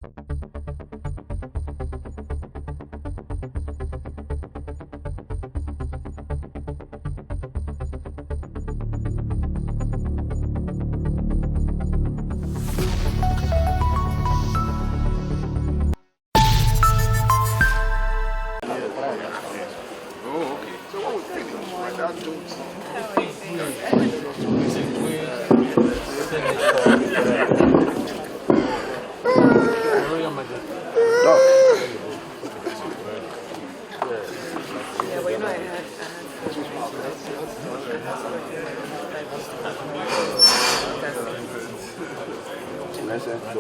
To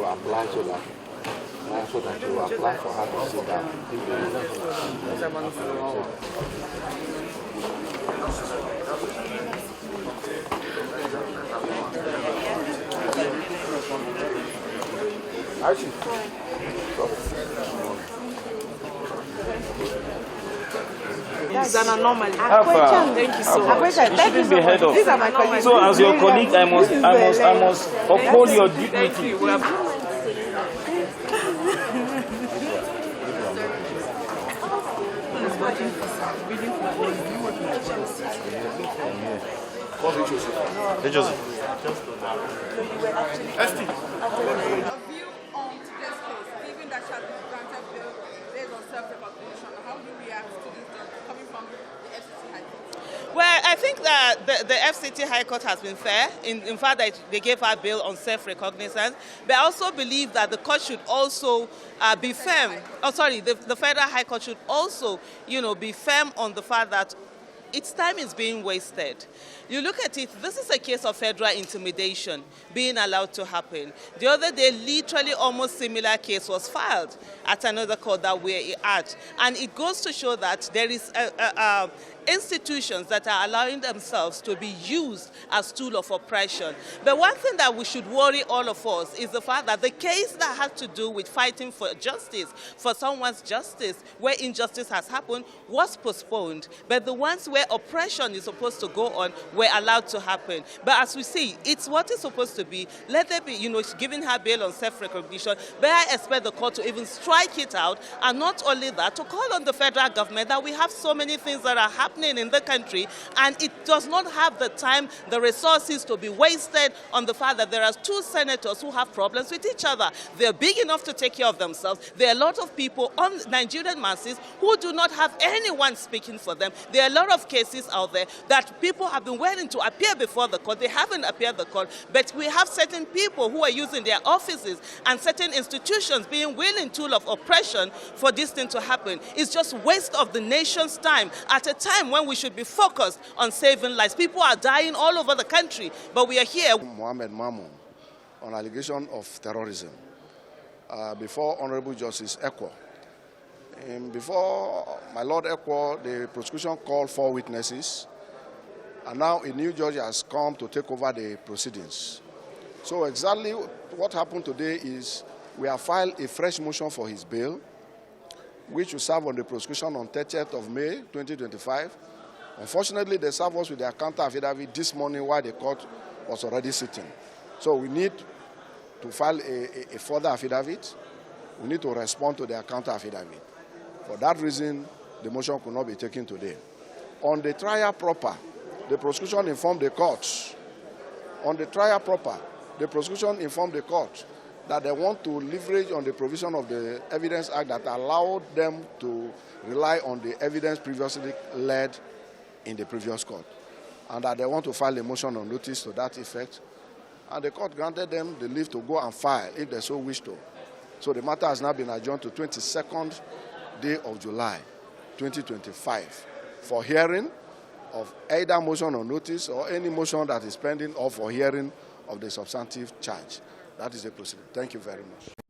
apply so that you apply for her to sit down. This is an anomaly. Thank you so much. Thank you so much. These are my colleagues. So, as your colleague, I must uphold your dignity. Thank you. Well, I think that the FCT High Court has been fair in fact that they gave her bail on self-recognizance, but I also believe that the court should also be firm. The Federal High Court should also, be firm on the fact that its time is being wasted. You look at it, this is a case of federal intimidation being allowed to happen. The other day, literally almost similar case was filed at another court that we're at. And it goes to show that there is institutions that are allowing themselves to be used as tool of oppression. But one thing that we should worry all of us is the fact that the case that has to do with fighting for justice, for someone's justice, where injustice has happened, was postponed. But the ones where oppression is supposed to go on were allowed to happen. But as we see, it's what is supposed to be. Let there be, giving her bail on self-recognition. But I expect the court to even strike it out, and not only that, to call on the federal government that we have so many things that are happening in the country, and it does not have the time, the resources to be wasted on the fact that there are two senators who have problems with each other. They're big enough to take care of themselves. There are a lot of people on Nigerian masses who do not have anyone speaking for them. There are a lot of cases out there that people have been willing to appear before the court. They haven't appeared the court, but we have certain people who are using their offices and certain institutions being willing tool of oppression for this thing to happen. It's just waste of the nation's time at a time when we should be focused on saving lives. People are dying all over the country, but we are here. Mohammed Mamoun on allegation of terrorism before Honorable Justice Ekwo. Before my Lord Ekwo, the prosecution called 4 witnesses, and now a new judge has come to take over the proceedings. So exactly what happened today is we have filed a fresh motion for his bail, which will serve on the prosecution on 30th of May 2025. Unfortunately, they served us with their counter affidavit this morning while the court was already sitting. So we need to file a further affidavit. We need to respond to their counter affidavit. For that reason, the motion could not be taken today. On the trial proper, the prosecution informed the court. On the trial proper, the prosecution informed the court that they want to leverage on the provision of the Evidence Act that allowed them to rely on the evidence previously led in the previous court, and that they want to file a motion on notice to that effect. And the court granted them the leave to go and file if they so wish to. So the matter has now been adjourned to 22nd day of July, 2025, for hearing of either motion on notice or any motion that is pending, or for hearing of the substantive charge. That is the proceeding. Thank you very much.